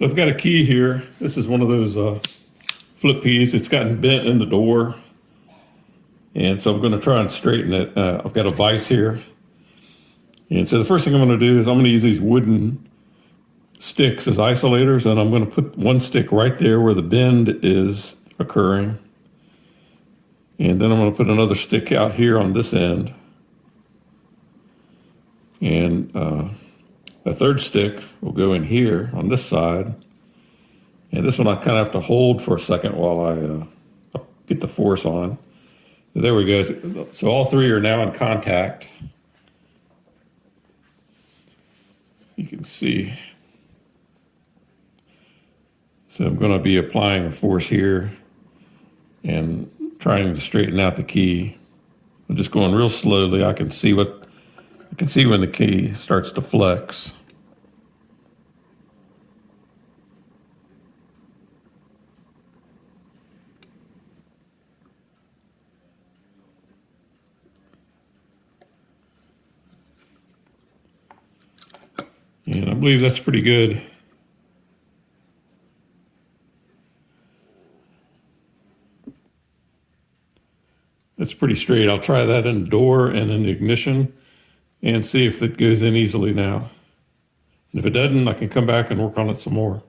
So I've got a key here. This is one of those flip keys. It's gotten bent in the door. And so I'm going to try and straighten it. I've got a vise here. And so the first thing I'm going to do is I'm going to use these wooden sticks as isolators, and I'm going to put one stick right there where the bend is occurring. And then I'm going to put another stick out here on this end. And a third stick will go in here on this side. And this one I kind of have to hold for a second while I get the force on. There we go. So all three are now in contact. You can see. So I'm going to be applying a force here and trying to straighten out the key. I'm just going real slowly. I can see when the key starts to flex. And I believe that's pretty good. That's pretty straight. I'll try that in the door and in the ignition and see if it goes in easily now. And if it doesn't, I can come back and work on it some more.